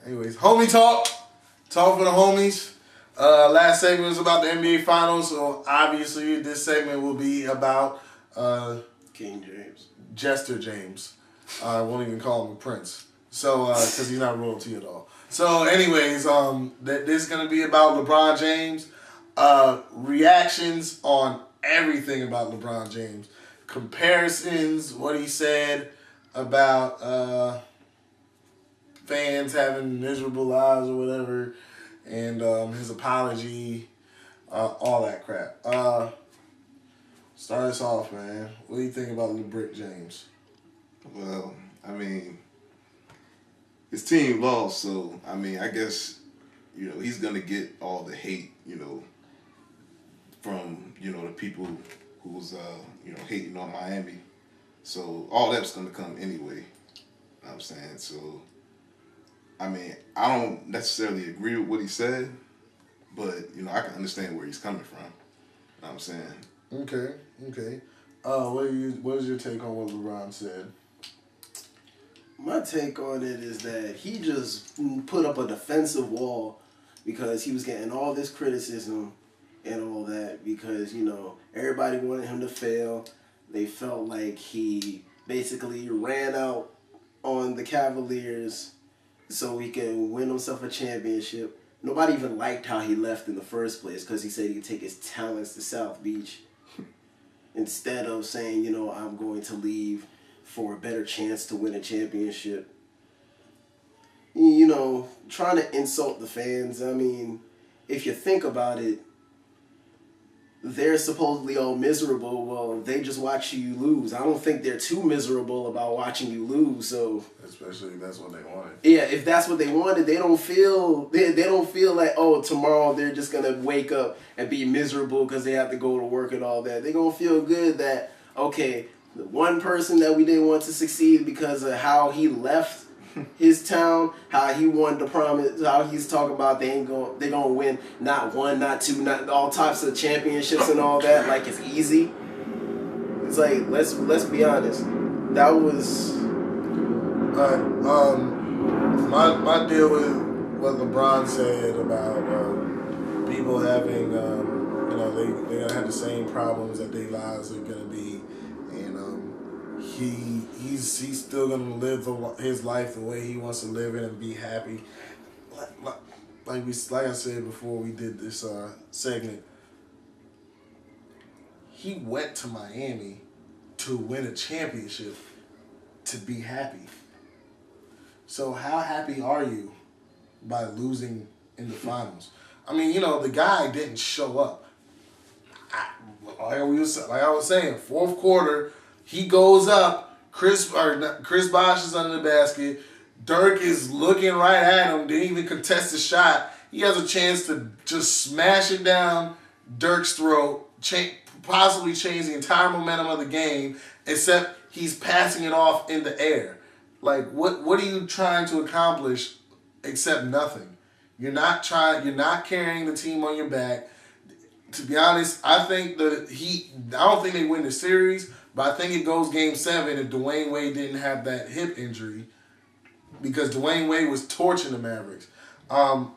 Anyways, homie talk. Talk for the homies. Last segment was about the NBA Finals, so obviously this segment will be about King James. Jester James. I won't even call him a prince. So, because he's not royalty at all. So, anyways, this is going to be about LeBron James. Reactions on everything about LeBron James. Comparisons, what he said about fans having miserable lives or whatever, and his apology, all that crap. Start us off, man. What do you think about LeBron James? Well, I mean, his team lost, so I mean, I guess he's gonna get all the hate, from the people who's hating on Miami. So all that's gonna come anyway. You know what I'm saying? So I mean, I don't necessarily agree with what he said, but I can understand where he's coming from. You know what I'm saying? Okay. What is your take on what LeBron said? My take on it is that he just put up a defensive wall because he was getting all this criticism and all that because, everybody wanted him to fail. They felt like he basically ran out on the Cavaliers so he could win himself a championship. Nobody even liked how he left in the first place because he said he could take his talents to South Beach instead of saying, I'm going to leave for a better chance to win a championship. Trying to insult the fans. I mean, if you think about it, they're supposedly all miserable. Well, they just watch you lose. I don't think they're too miserable about watching you lose. So, especially if that's what they wanted. Yeah, if that's what they wanted, they don't feel like, oh, tomorrow they're just gonna wake up and be miserable because they have to go to work and all that. They're gonna feel good that, okay, the one person that we didn't want to succeed because of how he left his town, how he wanted to promise, how he's talking about they're gonna win not one, not two, not all types of championships and all that, like it's easy. It's like let's be honest. That was my deal with what LeBron said about people having they're gonna have the same problems that their lives are gonna be, and he's still gonna live his life the way he wants to live it and be happy. Like I said before we did this segment, he went to Miami to win a championship to be happy. So how happy are you by losing in the finals? I mean, the guy didn't show up. Like I was saying, fourth quarter, he goes up. Chris Bosh is under the basket. Dirk is looking right at him. Didn't even contest the shot. He has a chance to just smash it down Dirk's throat, possibly change the entire momentum of the game, except he's passing it off in the air. Like, what are you trying to accomplish except nothing? You're not carrying the team on your back. To be honest, I don't think they win the series, but I think it goes game 7 if Dwayne Wade didn't have that hip injury, because Dwayne Wade was torching the Mavericks. Like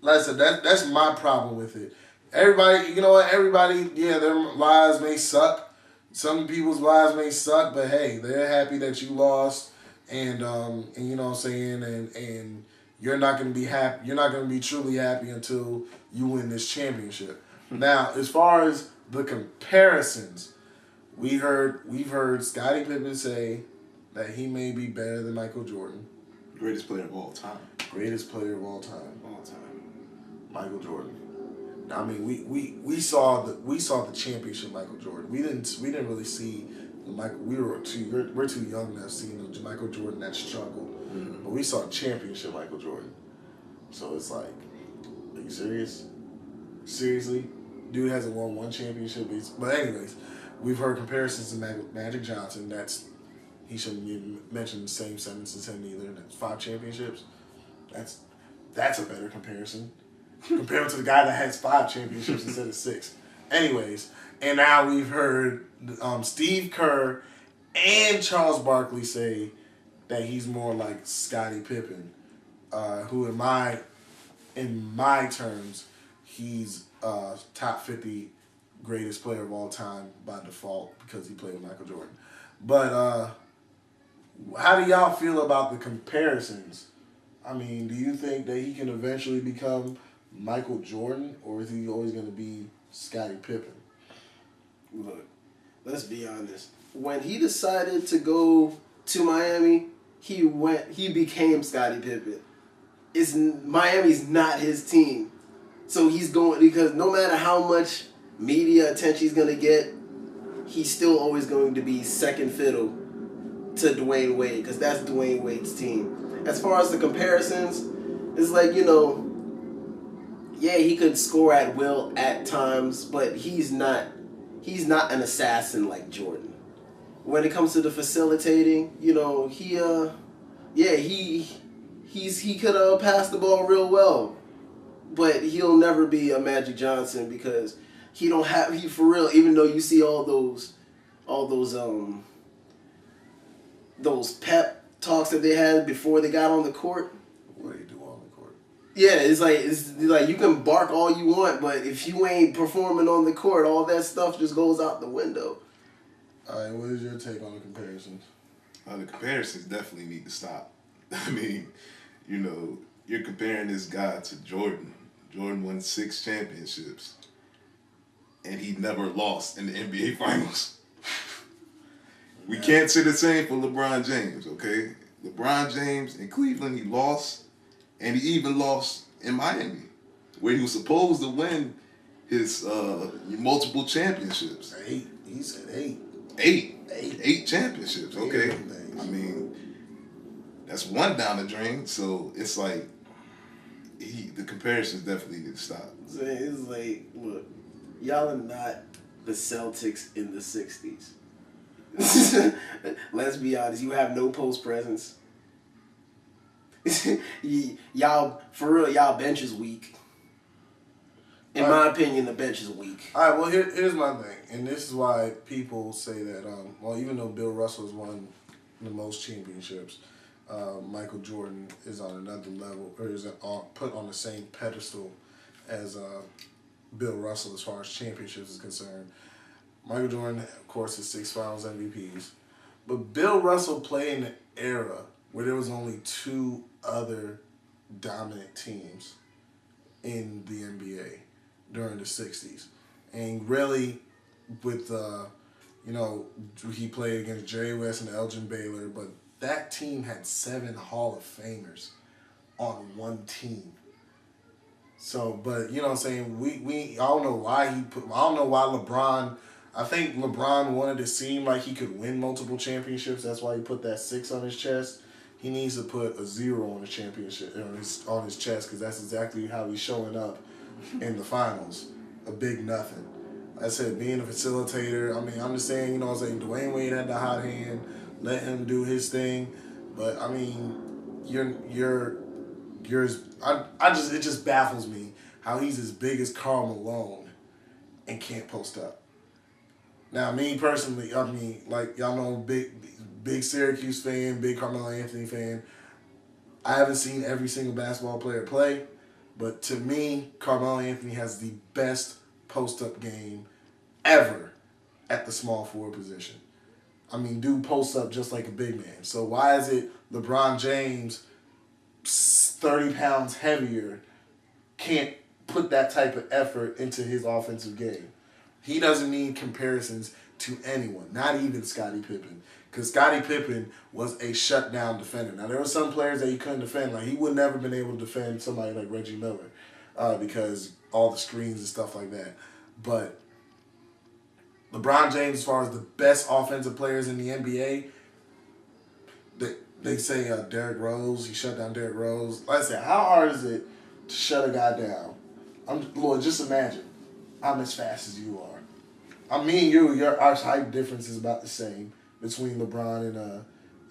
I said, that's my problem with it. Everybody, their lives may suck. Some people's lives may suck, but hey, they're happy that you lost, and you know what I'm saying, and you're not gonna be happy. You're not gonna be truly happy until you win this championship. Now, as far as the comparisons, we've heard Scottie Pippen say that he may be better than Michael Jordan. Greatest player of all time. Greatest player of all time. All time. Michael Jordan. I mean, we saw the championship Michael Jordan. We didn't really see the Michael. We're too young to have seen the Michael Jordan that struggle. Mm-hmm. But we saw championship Michael Jordan. So it's like, are you serious? Seriously? Dude hasn't won one championship. But anyways, we've heard comparisons to Magic Johnson. He shouldn't even mention the same sentence as him either. That's 5 championships. That's a better comparison. Compared to the guy that has 5 championships instead of 6. Anyways, and now we've heard Steve Kerr and Charles Barkley say that he's more like Scottie Pippen. who in my terms, he's top 50 greatest player of all time by default because he played with Michael Jordan. But how do y'all feel about the comparisons? I mean, do you think that he can eventually become Michael Jordan, or is he always going to be Scottie Pippen? Look, let's be honest. When he decided to go to Miami, he became Scottie Pippen. Miami's not his team. So he's going, because no matter how much media attention he's going to get, he's still always going to be second fiddle to Dwayne Wade, because that's Dwayne Wade's team. As far as the comparisons, it's like, yeah, he could score at will at times, but he's not an assassin like Jordan. When it comes to the facilitating, he could pass the ball real well, but he'll never be a Magic Johnson because he for real. Even though you see all those pep talks that they had before they got on the court. What do you do on the court? Yeah, it's like you can bark all you want, but if you ain't performing on the court, all that stuff just goes out the window. All right, what is your take on the comparisons? The comparisons definitely need to stop. I mean, you're comparing this guy to Jordan. Jordan won 6 championships, and he never lost in the NBA Finals. We can't say the same for LeBron James, okay? LeBron James in Cleveland, he lost, and he even lost in Miami, where he was supposed to win his multiple championships. 8. He said 8. 8 championships, okay? I mean, that's one down the drain, so it's like the comparisons definitely need to stop. It's like, look, y'all are not the Celtics in the 60s. Let's be honest, you have no post presence. Y'all, for real, y'all bench is weak. In my opinion, the bench is weak. All right, well, here's my thing, and this is why people say that, even though Bill Russell has won the most championships, Michael Jordan is on another level, or is put on the same pedestal as Bill Russell as far as championships is concerned. Michael Jordan, of course, has 6 Finals MVPs, but Bill Russell played in an era where there was only 2 other dominant teams in the NBA during the 60s. And really, with, he played against Jerry West and Elgin Baylor, but that team had 7 Hall of Famers on one team. So, but, you know what I'm saying, I don't know why I don't know why LeBron, I think LeBron wanted to seem like he could win multiple championships. That's why he put that 6 on his chest. He needs to put a 0 on his championship, on his chest, because that's exactly how he's showing up in the finals. A big nothing. Like I said, being a facilitator, I mean, I'm just saying, you know what I'm saying, Dwayne Wade had the hot hand, let him do his thing, but I mean, it just baffles me how he's as big as Karl Malone and can't post up. Now, me personally, I mean, like, y'all know, big Syracuse fan, big Carmelo Anthony fan. I haven't seen every single basketball player play, but to me, Carmelo Anthony has the best post-up game ever at the small forward position. I mean, dude posts up just like a big man. So why is it LeBron James, 30 pounds heavier, can't put that type of effort into his offensive game? He doesn't need comparisons to anyone, not even Scottie Pippen. Because Scottie Pippen was a shutdown defender. Now, there were some players that he couldn't defend. Like, he would never been able to defend somebody like Reggie Miller because all the screens and stuff like that. But LeBron James, as far as the best offensive players in the NBA, they say Derrick Rose, he shut down Derrick Rose. Like I said, how hard is it to shut a guy down? Lord, just imagine I'm as fast as you are. I mean, our height difference is about the same between LeBron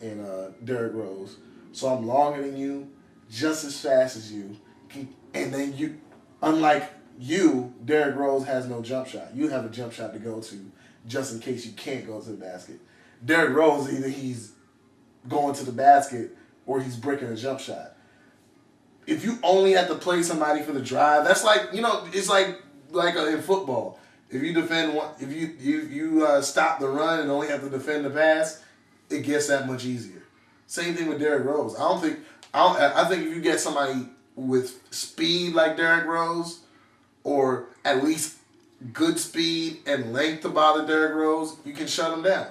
and Derrick Rose. So I'm longer than you, just as fast as you. And then you, unlike you, Derrick Rose has no jump shot. You have a jump shot to go to just in case you can't go to the basket. Derrick Rose, either he's going to the basket or he's breaking a jump shot. if you only have to play somebody for the drive, that's like it's like in football. If you defend one, if you stop the run and only have to defend the pass, it gets that much easier. Same thing with Derrick Rose. I think if you get somebody with speed like Derrick Rose, or at least good speed and length to bother Derrick Rose, you can shut him down.